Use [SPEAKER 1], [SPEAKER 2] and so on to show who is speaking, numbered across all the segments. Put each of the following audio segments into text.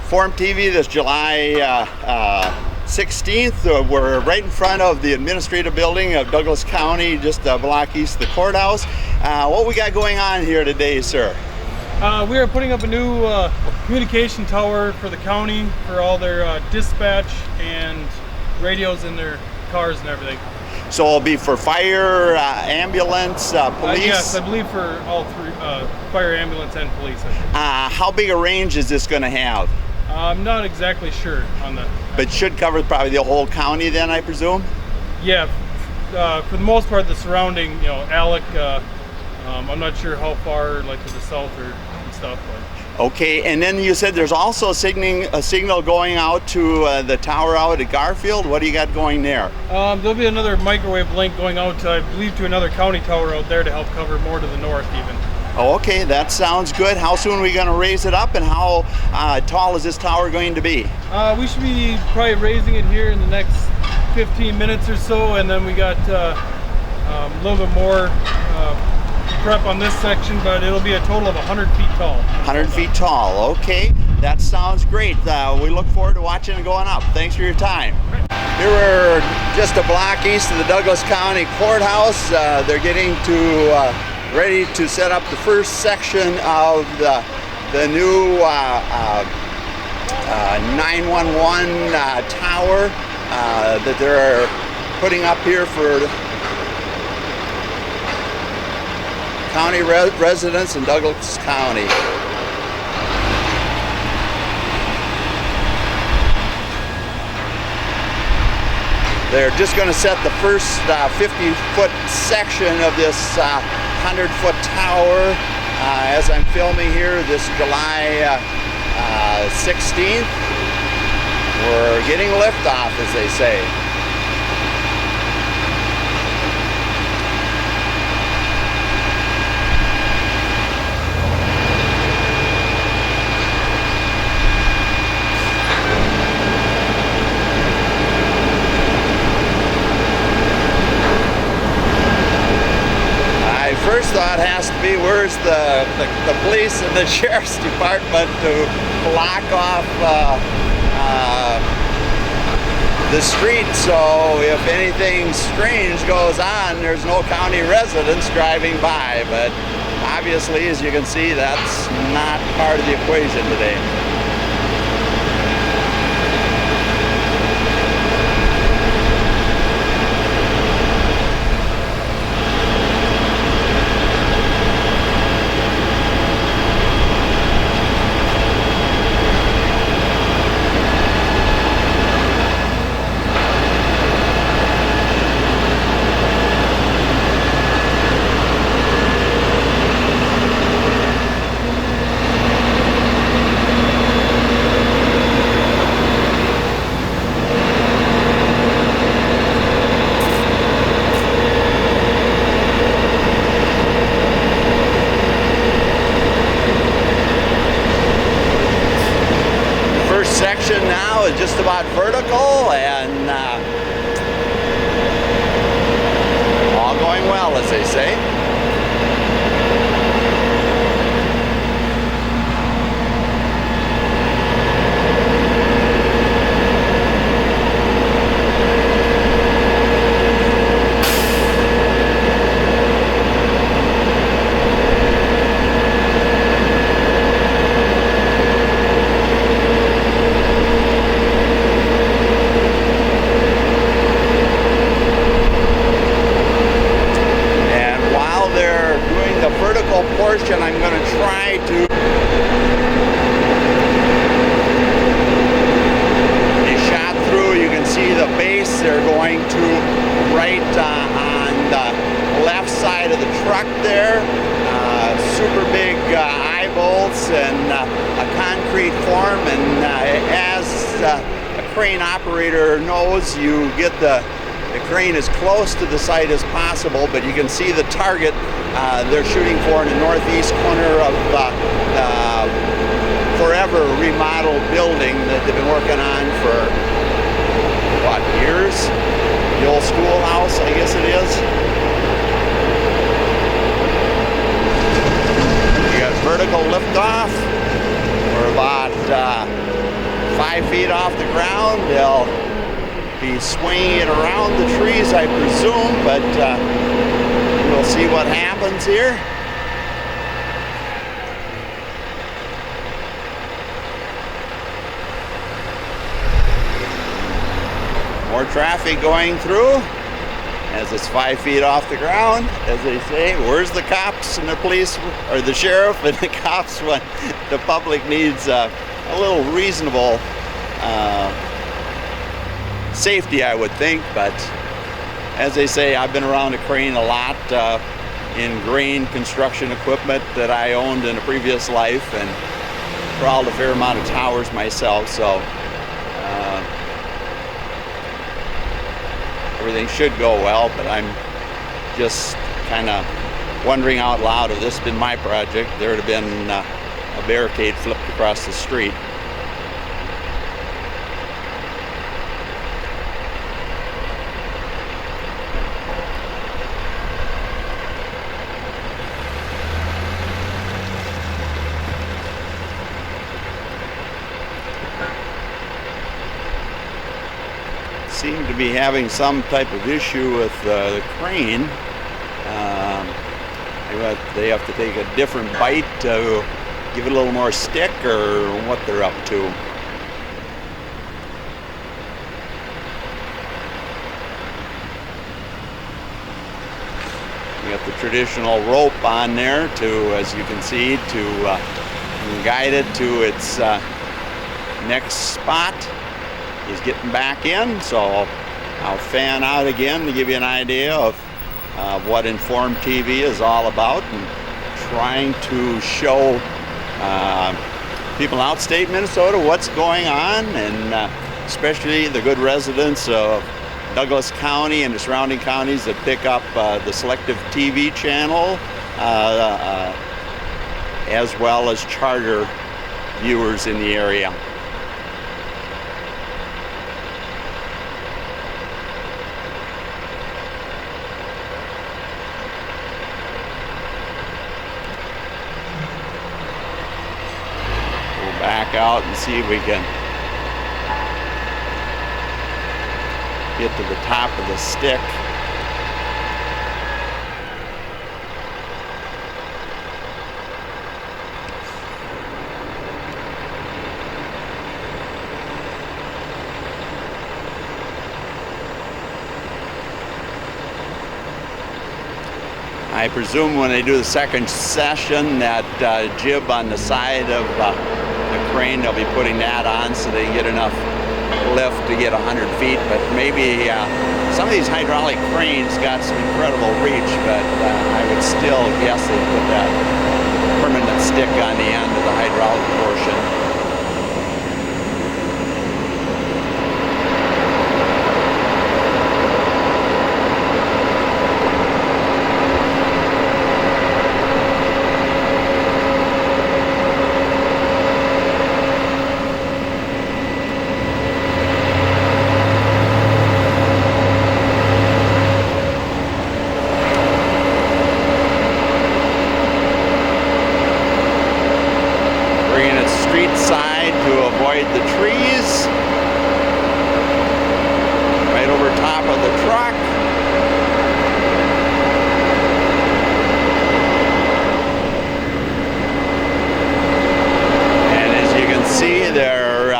[SPEAKER 1] Forum TV this July 16th. We're right in front of the administrative building of Douglas County, just a block east of the courthouse. What we got going on here today, sir?
[SPEAKER 2] We are putting up a new communication tower for the county for all their dispatch and radios in their cars and everything.
[SPEAKER 1] So it'll be for fire, ambulance, police?
[SPEAKER 2] Yes, I believe for all three, fire, ambulance, and police.
[SPEAKER 1] How big a range is this going to have?
[SPEAKER 2] I'm not exactly sure on that.
[SPEAKER 1] But should cover probably the whole county then, I presume?
[SPEAKER 2] Yeah, for the most part, the surrounding, Alec, I'm not sure how far, like to the south and stuff. But.
[SPEAKER 1] Okay, and then you said there's also a signal going out to the tower out at Garfield. What do you got going there?
[SPEAKER 2] There'll be another microwave link going out, I believe, to another county tower out there to help cover more to the north even.
[SPEAKER 1] Oh, okay, that sounds good. How soon are we going to raise it up, and how tall is this tower going to be?
[SPEAKER 2] We should be probably raising it here in the next 15 minutes or so, and then we got a little bit more prep on this section, but it'll be a total of 100 feet tall.
[SPEAKER 1] 100 feet tall, okay. That sounds great. We look forward to watching it going up. Thanks for your time. Here we're just a block east of the Douglas County Courthouse. They're getting to ready to set up the first section of the new 911 tower that they're putting up here for county residents in Douglas County. They're just going to set the first 50-foot section of this 100-foot tower as I'm filming here this July 16th. We're getting liftoff, as they say. First thought has to be, where's the police and the sheriff's department to block off the street, so if anything strange goes on, there's no county residents driving by. But obviously, as you can see, that's not part of the equation today. Section now is just about vertical, and all going well, as they say. Portion, I'm going to try to be shot through. You can see the base. They're going to right on the left side of the truck there. Super big eye bolts and a concrete form, and as a crane operator knows, you get the crane as close to the site as possible, but you can see the target they're shooting for in the northeast corner of forever remodeled building that they've been working on for, what, years? The old schoolhouse, I guess it is. You got vertical liftoff. We're about 5 feet off the ground. They'll be swinging it around the trees, I presume, but we'll see what happens here. More traffic going through as it's 5 feet off the ground. As they say, where's the cops and the police, or the sheriff and the cops, when the public needs a little reasonable safety, I would think. But as they say, I've been around a crane a lot in grain construction equipment that I owned in a previous life, and crawled a fair amount of towers myself, so everything should go well. But I'm just kind of wondering out loud, if this had been my project, there would have been a barricade flipped across the street. Seem to be having some type of issue with the crane. They have to take a different bite to give it a little more stick, or what they're up to. You got the traditional rope on there to, as you can see, to guide it to its next spot. He's getting back in, so I'll fan out again to give you an idea of what Informed TV is all about, and trying to show people in outstate Minnesota what's going on, and especially the good residents of Douglas County and the surrounding counties that pick up the selective TV channel, as well as charter viewers in the area. Back out and see if we can get to the top of the stick. I presume when they do the second session, that jib on the side of the crane, they'll be putting that on so they get enough lift to get 100 feet. But maybe some of these hydraulic cranes got some incredible reach, but I would still guess they put that permanent stick on the end of the hydraulic portion. Side to avoid the trees, right over top of the truck. And as you can see, they're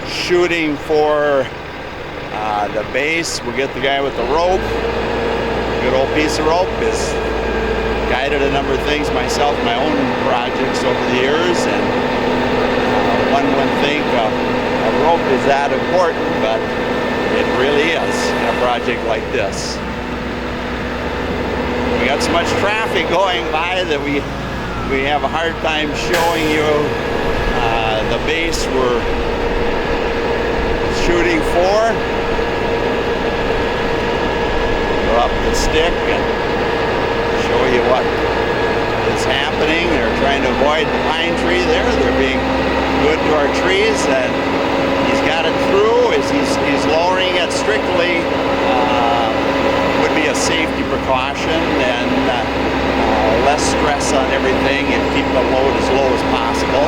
[SPEAKER 1] shooting for the base. We'll get the guy with the rope. Good old piece of rope. Is guided a number of things myself in my own projects over the years, and one wouldn't think a rope is that important, but it really is in a project like this. We got so much traffic going by that we have a hard time showing you the base we're shooting for. Go up the stick and show you what is happening. They're trying to avoid the pine tree there. They're being good to our trees, and he's got it through. As he's lowering it strictly, would be a safety precaution, and less stress on everything, and keep the load as low as possible.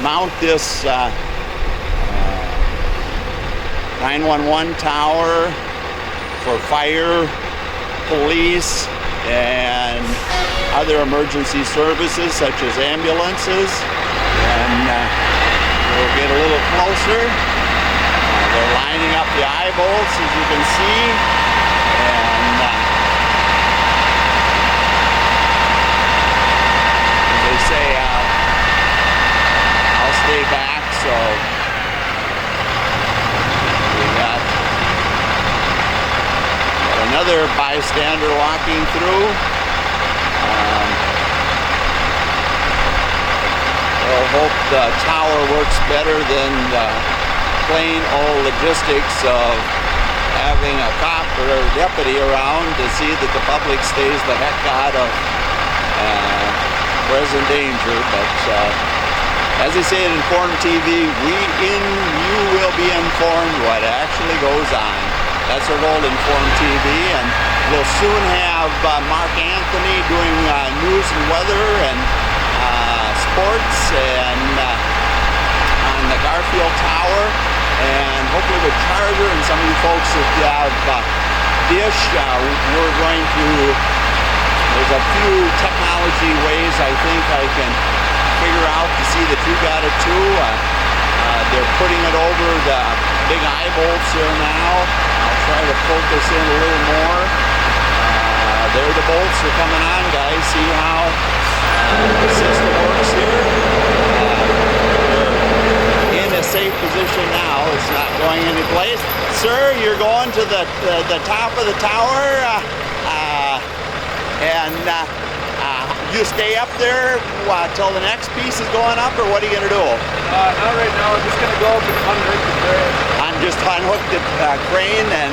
[SPEAKER 1] mount this 911 tower for fire, police, and other emergency services such as ambulances. And we'll get a little closer. They're lining up the eye bolts, as you can see, and as they say, I'll stay back. So we got another bystander walking through. We'll hope the tower works better than the plain old logistics of having a cop or a deputy around to see that the public stays the heck out of present danger. But as they say at Informed TV, you will be informed what actually goes on. That's our goal, Informed TV, and we'll soon have Mark Anthony doing news and weather and sports and on the Garfield Tower, and hopefully with Charter and some of you folks if you have Dish, we're going to, there's a few technology ways I think I can figure out to see that you got it too. They're putting it over the big eye bolts here now. I'll try to focus in a little more. There the bolts are coming on, guys. See how the system works here. We're in a safe position now. It's not going anyplace. Sir, you're going to the top of the tower, and you stay up there till the next piece is going up, or what are you going to do?
[SPEAKER 3] Not right now. I'm just going to go up and unhook the crane.
[SPEAKER 1] Just unhook the crane, and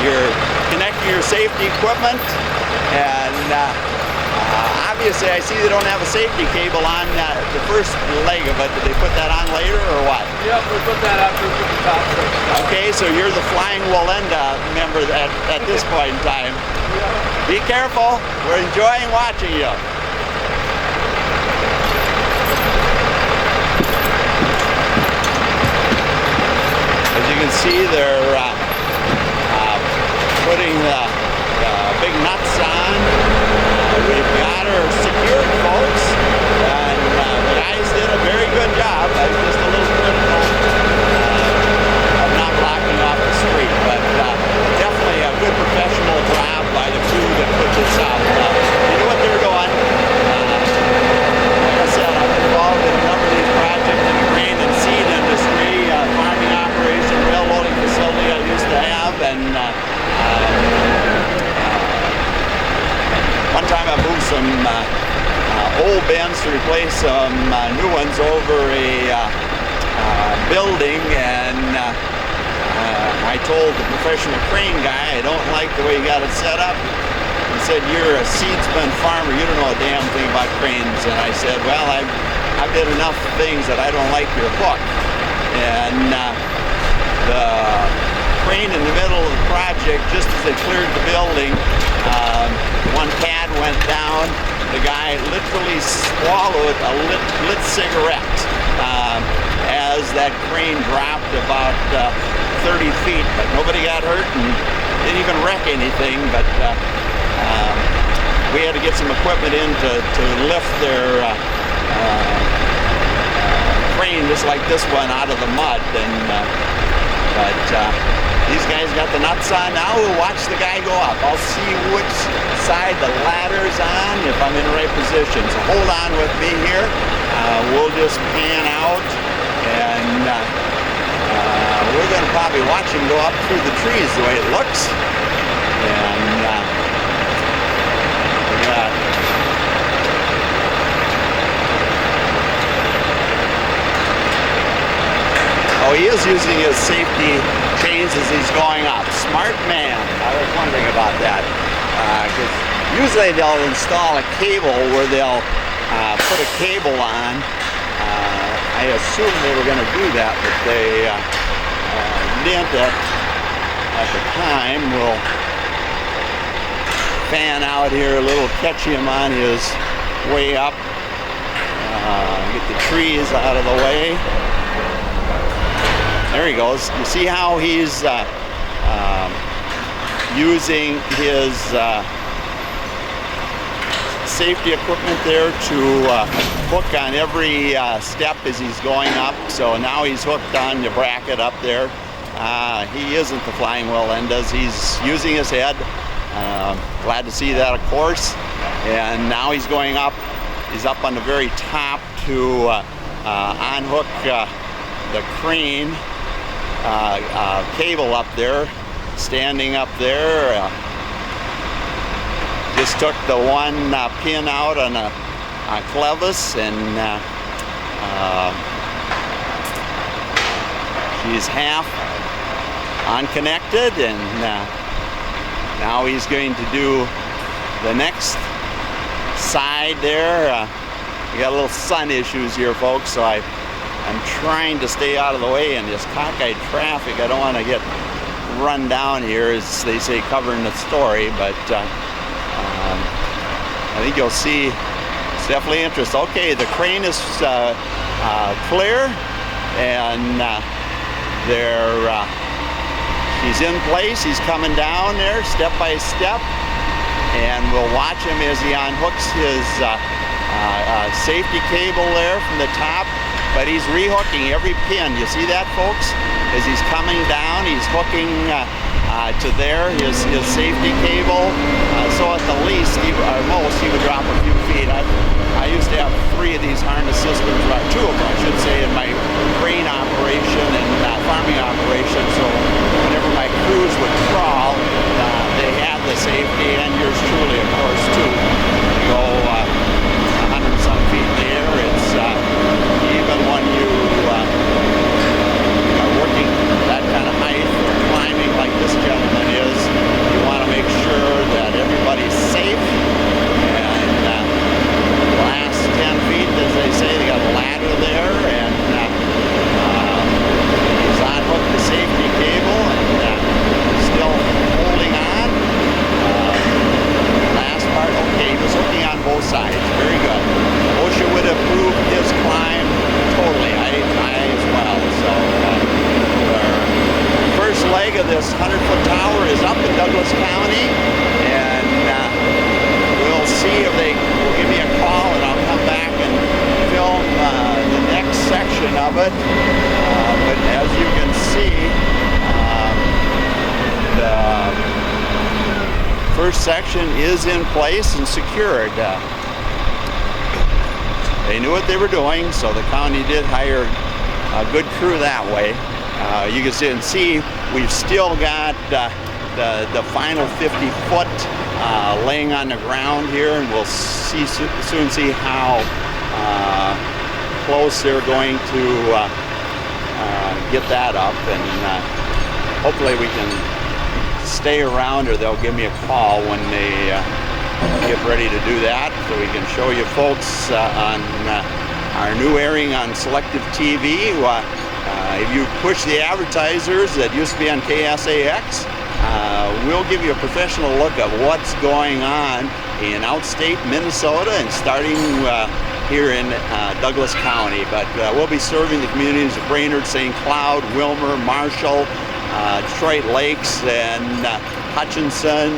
[SPEAKER 1] you're connecting your safety equipment, and obviously I see they don't have a safety cable on the first leg of it. Did they put that on later or what?
[SPEAKER 3] Yep, we put that after we put the top section.
[SPEAKER 1] Okay, so you're the Flying Walenda member at this point in time.
[SPEAKER 3] Yeah.
[SPEAKER 1] Be careful. We're enjoying watching you. As you can see, they're putting the big nuts on. We've got her secured, folks, and the guys did a very good job. I was just a little critical of not blocking off the street, but definitely a good professional job by the crew that put this out. They knew what they were doing. Like I said, I'm involved in a number of these projects in the grain and seed industry, farming operation, rail loading facility I used to have, and one time I moved some old bins to replace some new ones over a building, and I told the professional crane guy I don't like the way you got it set up. He said, "You're a seedsman farmer, you don't know a damn thing about cranes." And I said, "Well, I've did enough things that I don't like your hook." And the crane in the middle of the project, just as they cleared the building, one pad went down. The guy literally swallowed a lit cigarette as that crane dropped about 30 feet, but nobody got hurt and didn't even wreck anything. But we had to get some equipment in to lift their crane just like this one out of the mud. And these guys got the nuts on. Now we'll watch the guy go up. I'll see which side the ladder's on, if I'm in the right position. So hold on with me here. We'll just pan out, and we're going to probably watch him go up through the trees the way it looks. And we got he is using his safety chains as he's going up. Smart man. I was wondering about that. Because usually they'll install a cable where they'll put a cable on. I assumed they were going to do that, but they didn't at the time. We'll fan out here a little, catch him on his way up. Get the trees out of the way. There he goes. You see how he's using his safety equipment there to hook on every step as he's going up. So now he's hooked on the bracket up there. He isn't the flying wheel Endez. He's using his head. Glad to see that, of course. And now he's going up. He's up on the very top to unhook the crane cable up there, standing up there. Just took the one pin out on a clevis, and she's half unconnected, and now he's going to do the next side there. We got a little sun issues here, folks, so I'm trying to stay out of the way in this cockeyed traffic. I don't want to get run down here, as they say, covering the story, but I think you'll see it's definitely interest. Okay, the crane is clear, and he's in place. He's coming down there step by step, and we'll watch him as he unhooks his safety cable there from the top. But he's rehooking every pin. You see that, folks? As he's coming down, he's hooking to there his safety cable. So at the least, or most, he would drop a few feet. I used to have 3 of these harness systems, or 2 of them, I should say, in my grain operation and farming operation. So whenever my crews would crawl, they had the safety, and yours truly, of course, too. Go 100-some feet in the air. It's even when you are working that kind of height or climbing like this gentleman is, you want to make sure that everybody's safe. And the last 10 feet, as they say, they got a ladder there, and he's unhooked the safety cable and still holding on. Last part, okay, he was hooking on both sides. Very good. OSHA would have approved his climb totally. I as well. So the first leg of this 100-foot tower is up in Douglas County, and we'll see if they will give me a call, and I'll come back and film the next section of it. But as you can see, the first section is in place and secured. They knew what they were doing, so the county did hire a good crew that way. You can see we've still got the final 50-foot laying on the ground here, and we'll soon see how close they're going to get that up, and hopefully we can stay around, or they'll give me a call when they get ready to do that, so we can show you folks on our new airing on Selective TV. If you push the advertisers that used to be on KSAX, we'll give you a professional look at what's going on in outstate Minnesota and starting here in Douglas County. But we'll be serving the communities of Brainerd, St. Cloud, Wilmer, Marshall, Detroit Lakes, and Hutchinson.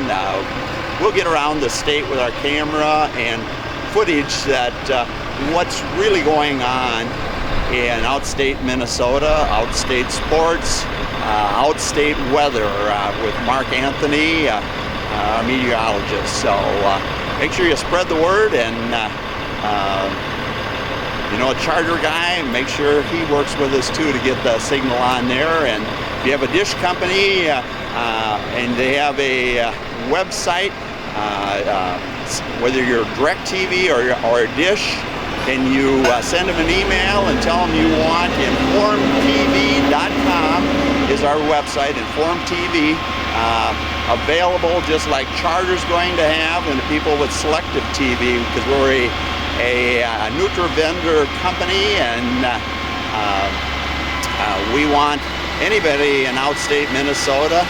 [SPEAKER 1] We'll get around the state with our camera and footage that what's really going on in outstate Minnesota, outstate sports, outstate weather with Mark Anthony, our meteorologist. So make sure you spread the word, and you know, a charter guy, make sure he works with us too to get the signal on there. And if you have a dish company and they have a website, whether you're DirecTV or a dish, can you send them an email and tell them you want informtv.com is our website, InformTV, available just like Charter's going to have, and the people with Selective TV, because we're a Nutri-vendor company, and we want anybody in outstate Minnesota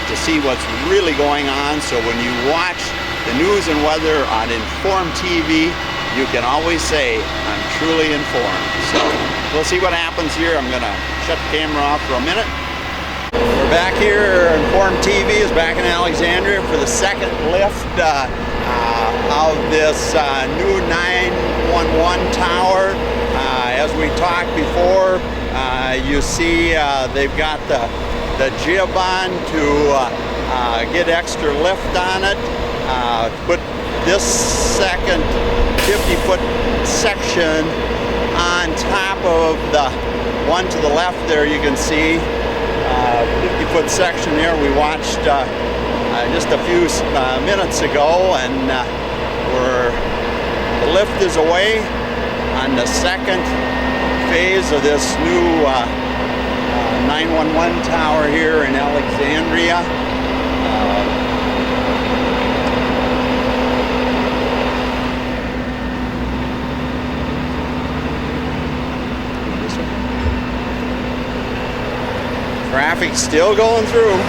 [SPEAKER 1] to see what's really going on. So when you watch the news and weather on Inform TV, you can always say, I'm truly informed. So we'll see what happens here. I'm gonna shut the camera off for a minute. We're back here. Informed TV is back in Alexandria for the second lift of this new 911 tower. As we talked before, you see they've got the jib on to get extra lift on it. Put this second 50-foot section on top of the one to the left there. You can see 50-foot section there we watched just a few minutes ago, and the lift is away on the second phase of this new 911 tower here in Alexandria. Traffic still going through.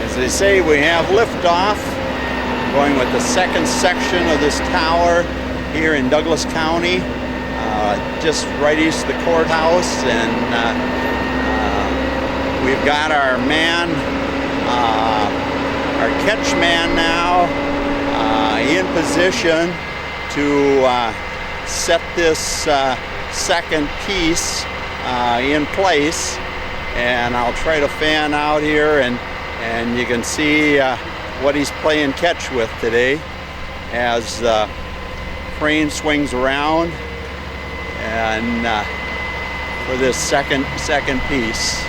[SPEAKER 1] As they say, we have liftoff, going with the second section of this tower here in Douglas County, just right east of the courthouse, and we've got our man, our catch man now in position to set this second piece in place, and I'll try to fan out here, and you can see what he's playing catch with today as the crane swings around, and for this second piece.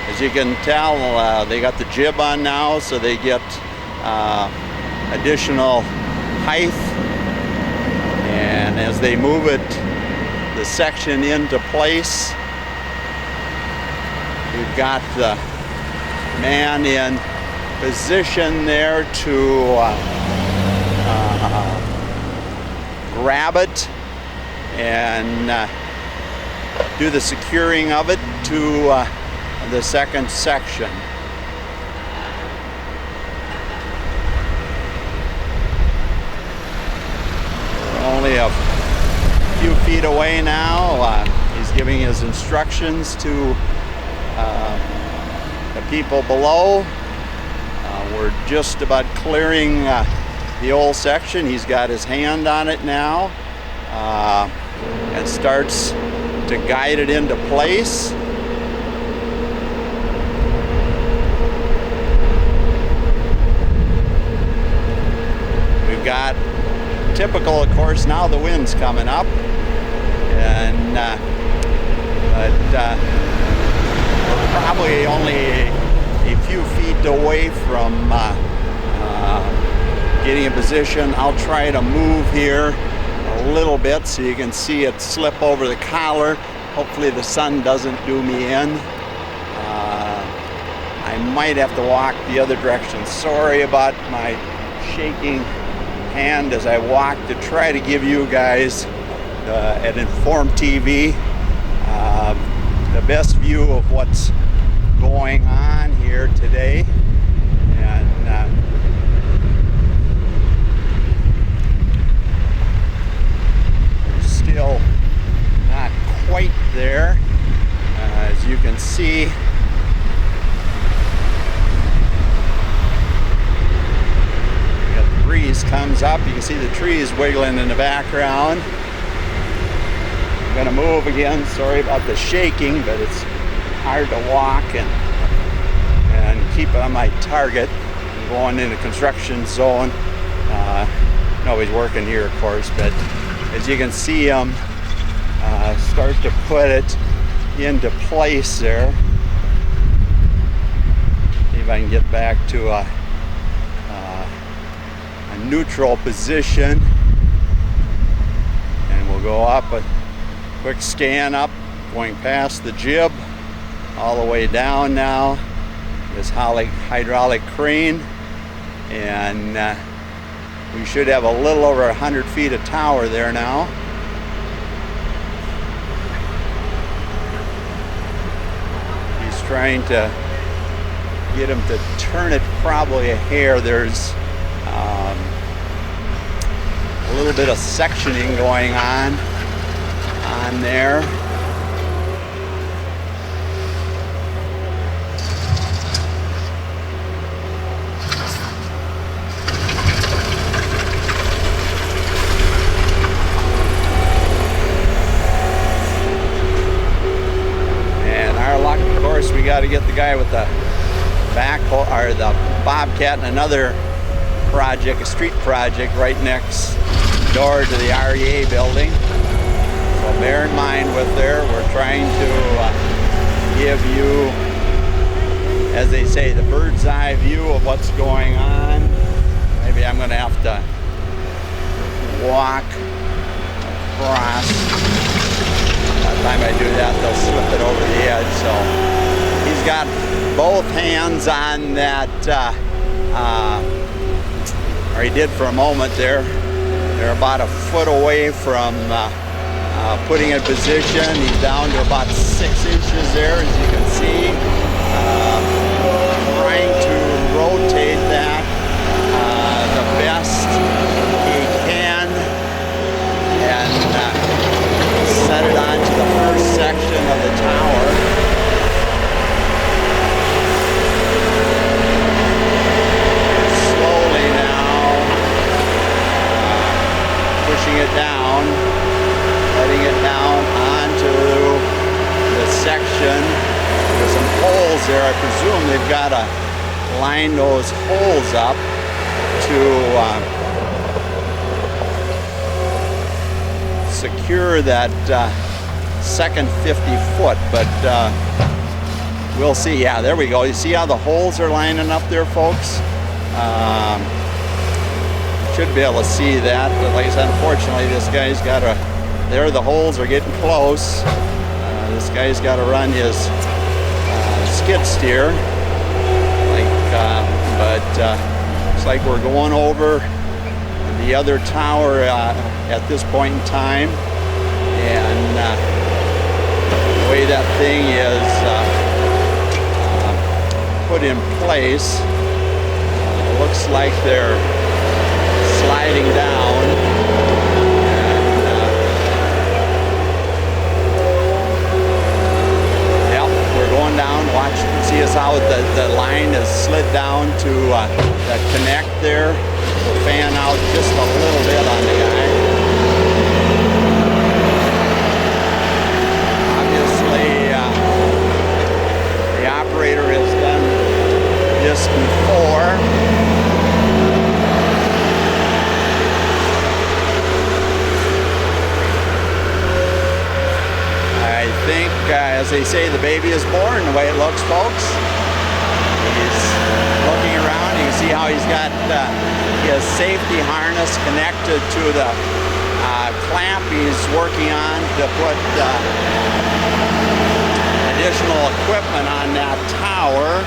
[SPEAKER 1] As you can tell, they got the jib on now, so they get additional height, and as they move the section into place, we've got the man in position there to grab it and do the securing of it to the second section. We're only a few feet away now. He's giving his instructions to the people below. We're just about clearing the old section. He's got his hand on it now and starts to guide it into place. We've got typical, of course, now the wind's coming up, and but we're probably only a few feet away from getting in position. I'll try to move here a little bit so you can see it slip over the collar. Hopefully the sun doesn't do me in. I might have to walk the other direction. Sorry about my shaking hand as I walk to try to give you guys at Informed TV the best view of what's going on here today, and we're still not quite there. As you can see, the breeze comes up. You can see the trees wiggling in the background. I'm gonna move again. Sorry about the shaking, but it's hard to walk and keep on my target. I'm going in the construction zone. Nobody's working here, of course, but as you can see them start to put it into place there. See if I can get back to a neutral position, and we'll go up a quick scan up, going past the jib all the way down now, this hydraulic crane, and we should have a little over 100 feet of tower there now. He's trying to get him to turn it probably a hair. There's a little bit of sectioning going on there. And our luck, of course, we got to get the guy with the backhoe or the bobcat and another project, a street project right next door to the REA building. So bear in mind with there, we're trying to give you, as they say, the bird's eye view of what's going on. Maybe I'm going to have to walk across. By the time I do that, they'll slip it over the edge. So he's got both hands on that, or he did for a moment there. They're about a foot away from putting in position. He's down to about 6 inches there, as you can see. Trying to rotate that the best he can and set it onto the first section of the tower. Slowly now pushing it down, letting it down onto the section. There's some holes there. I presume they've got to line those holes up to secure that second 50 foot, but we'll see. Yeah, there we go. You see how the holes are lining up there, folks? Should be able to see that, but like I said, unfortunately this guy's got to, there the holes are getting close. This guy's got to run his skid steer, but looks like we're going over the other tower at this point in time, and the way that thing is put in place, looks like they're sliding down, and yep, we're going down. Watch, see us how the line is slid down to that connect there. We'll fan out just a little bit on the guy. Obviously, the operator has done this before. I think, as they say, the baby is born the way it looks, folks. He's looking around. You can see how he's got his safety harness connected to the clamp he's working on to put additional equipment on that tower.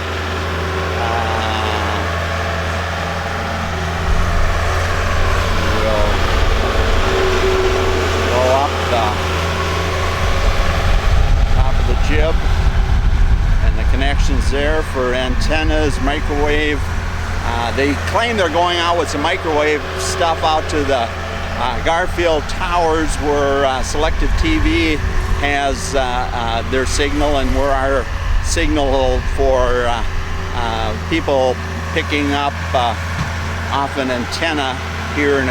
[SPEAKER 1] We'll go up the jib, and the connections antennas, microwave. They claim they're going out with some microwave stuff out to the Garfield towers where Selective TV has their signal, and where our signal for people picking up off an antenna here in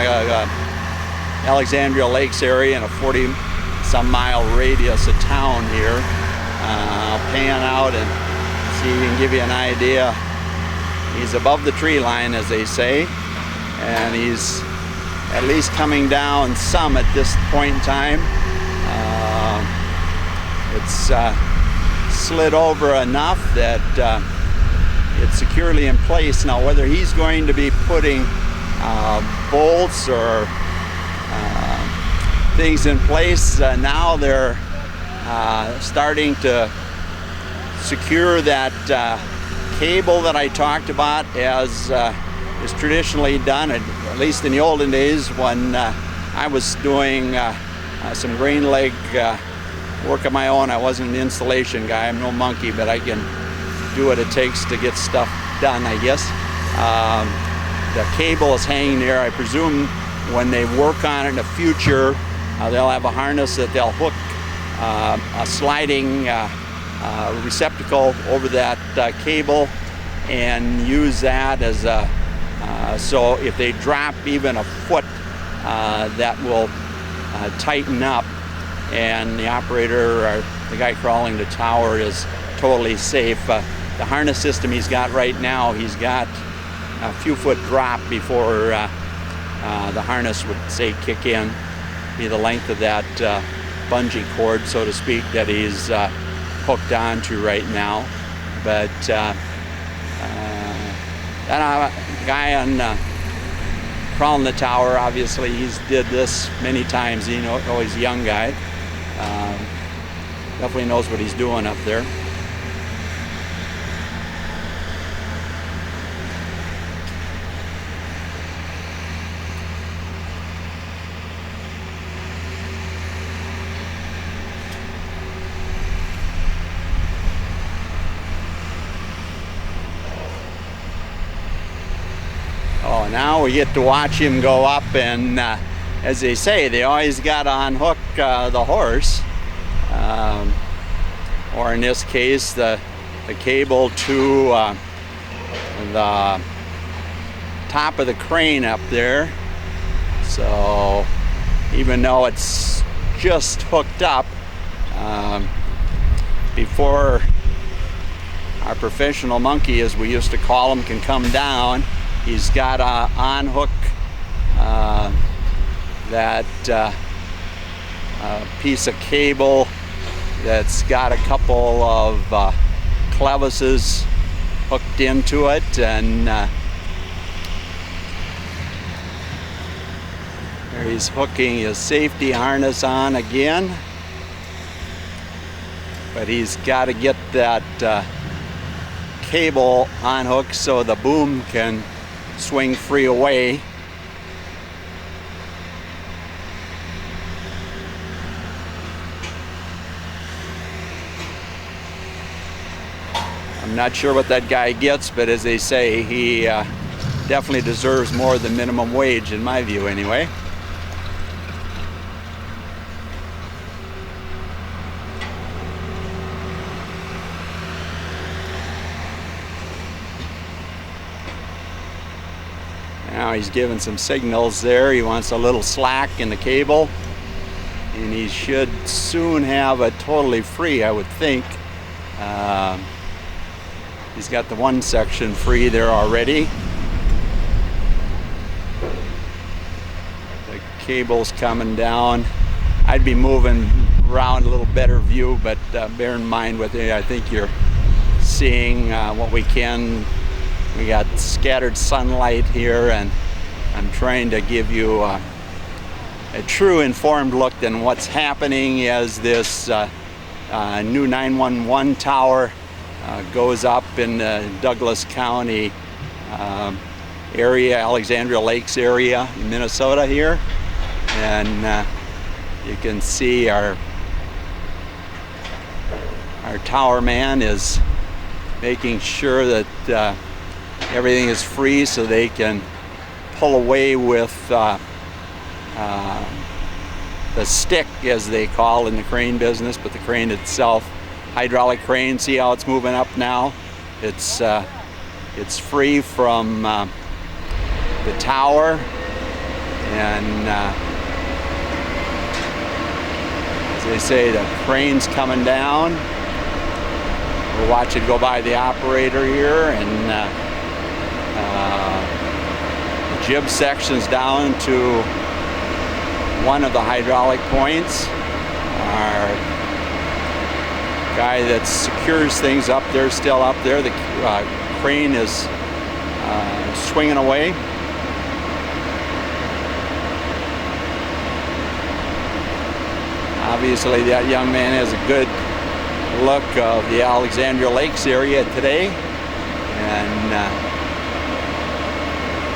[SPEAKER 1] Alexandria Lakes area in a 40-some mile radius of town here. I'll pan out and see if we can give you an idea. He's above the tree line, as they say, and he's at least coming down some at this point in time. It's slid over enough that it's securely in place. Now, whether he's going to be putting bolts or things in place, now they're starting to secure that cable that I talked about, as is traditionally done, at least in the olden days when I was doing some grain leg work of my own. I wasn't an installation guy, I'm no monkey, but I can do what it takes to get stuff done, I guess. The cable is hanging there. I presume when they work on it in the future, they'll have a harness that they'll hook a sliding receptacle over that cable and use that as a so if they drop even a foot, that will tighten up, and the operator or the guy crawling the tower is totally safe. The harness system he's got right now, he's got a few foot drop before the harness would, say, kick in, be the length of that bungee cord, so to speak, that he's hooked onto right now. But that guy on crawling the tower, obviously he's did this many times. You know, he's a young guy. Definitely knows what he's doing up there. Oh, now we get to watch him go up, and as they say, they always got to unhook the horse, or in this case, the cable to the top of the crane up there. So even though it's just hooked up, before our professional monkey, as we used to call him, can come down, he's got to unhook that piece of cable that's got a couple of clevises hooked into it, and there he's hooking his safety harness on again. But he's got to get that cable unhooked so the boom can swing free away. I'm not sure what that guy gets, but as they say, he definitely deserves more than minimum wage, in my view anyway. Now he's giving some signals there. He wants a little slack in the cable, and he should soon have it totally free, I would think. He's got the one section free there already. The cable's coming down. I'd be moving around a little better view, but bear in mind with it, I think you're seeing what we can. We got scattered sunlight here, and I'm trying to give you a true informed look in what's happening as this new 911 tower goes up in the Douglas County area, Alexandria Lakes area in Minnesota here. And you can see our tower man is making sure that everything is free so they can pull away with the stick, as they call in the crane business, but the crane itself, hydraulic crane. See how it's moving up now? It's free from the tower, and as they say, the crane's coming down. We'll watch it go by the operator here, and the jib section's down to one of the hydraulic points. Our guy that secures things up there is still up there. The crane is swinging away. Obviously that young man has a good look of the Alexandria Lakes area today, and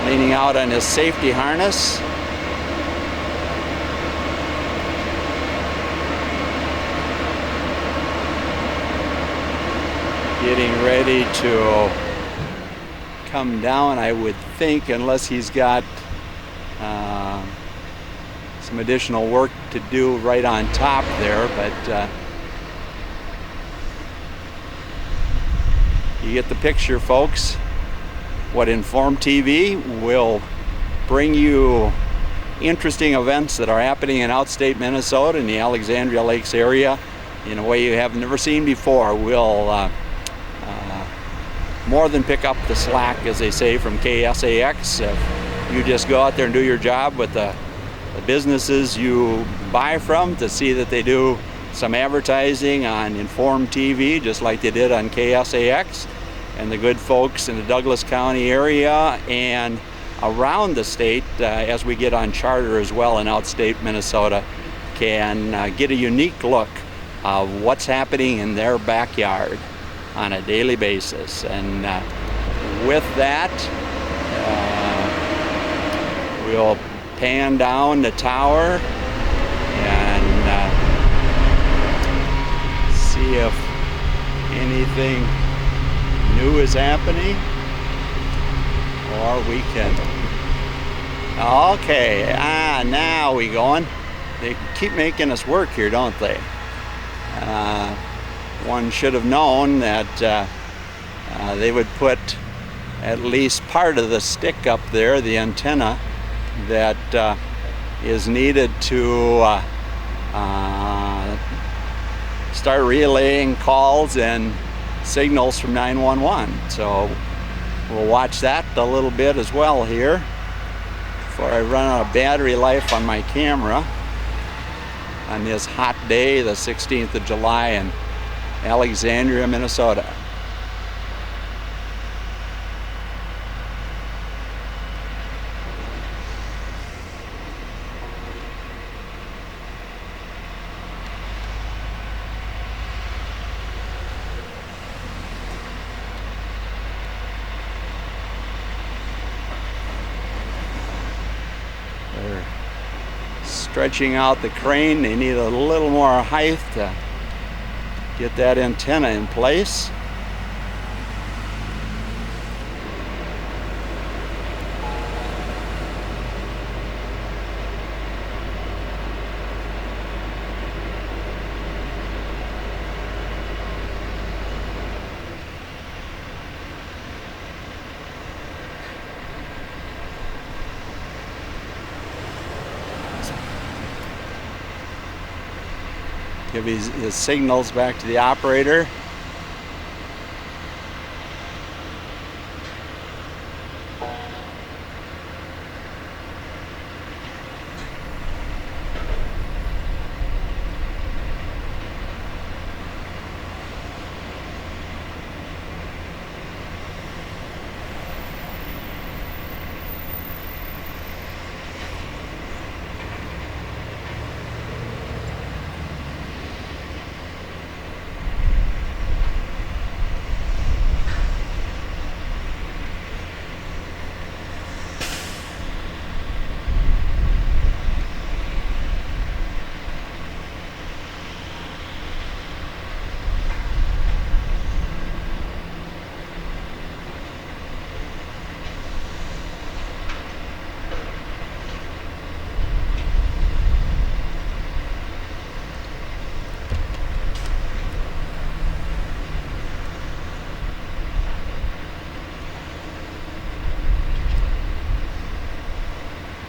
[SPEAKER 1] leaning out on his safety harness. Getting ready to come down, I would think, unless he's got some additional work to do right on top there, but you get the picture, folks. What Inform TV will bring you interesting events that are happening in outstate Minnesota in the Alexandria Lakes area in a way you have never seen before. We'll more than pick up the slack, as they say, from KSAX. You just go out there and do your job with the businesses you buy from, to see that they do some advertising on Inform TV, just like they did on KSAX. And the good folks in the Douglas County area and around the state, as we get on charter as well in outstate Minnesota, can get a unique look of what's happening in their backyard on a daily basis. And with that, we'll pan down the tower and see if anything new is happening, or we can. Okay, now we going. They keep making us work here, don't they? One should have known that they would put at least part of the stick up there, the antenna, that is needed to start relaying calls and signals from 911. So we'll watch that a little bit as well here before I run out of battery life on my camera on this hot day, the 16th of July in Alexandria, Minnesota. They're stretching out the crane. They need a little more height to get that antenna in place. Give his signals back to the operator.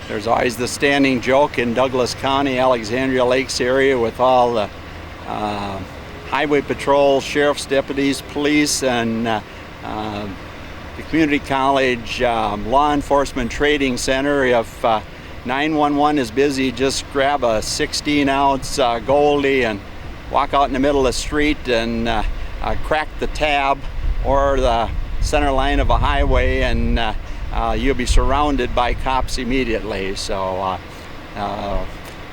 [SPEAKER 1] There's always the standing joke in Douglas County, Alexandria Lakes area, with all the highway patrol, sheriff's deputies, police, and the community college law enforcement training center. If 911 is busy, just grab a 16-ounce Goldie and walk out in the middle of the street and crack the tab or the center line of a highway, and you'll be surrounded by cops immediately. So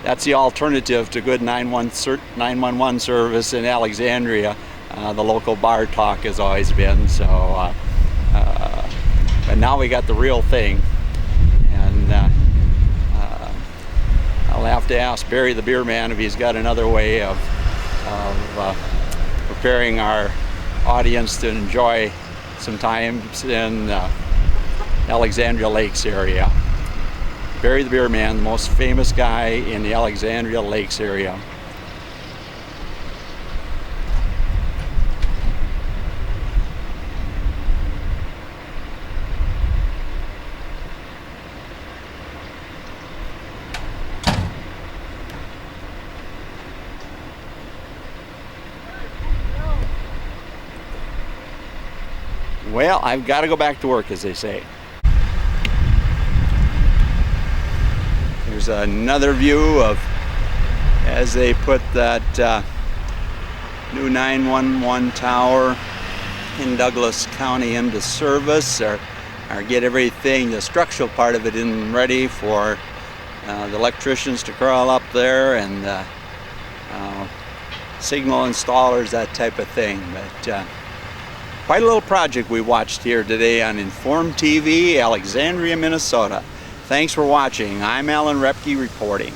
[SPEAKER 1] that's the alternative to good 911 service in Alexandria. The local bar talk has always been. So, but now we got the real thing, and I'll have to ask Barry the beer man if he's got another way of preparing our audience to enjoy some times in Alexandria Lakes area. Barry the beer man, the most famous guy in the Alexandria Lakes area. Well, I've got to go back to work, as they say. Here's another view of as they put that new 911 tower in Douglas County into service, or get everything, the structural part of it, in ready for the electricians to crawl up there, and signal installers, that type of thing. But quite a little project we watched here today on Inform TV, Alexandria, Minnesota. Thanks for watching. I'm Alan Repke reporting.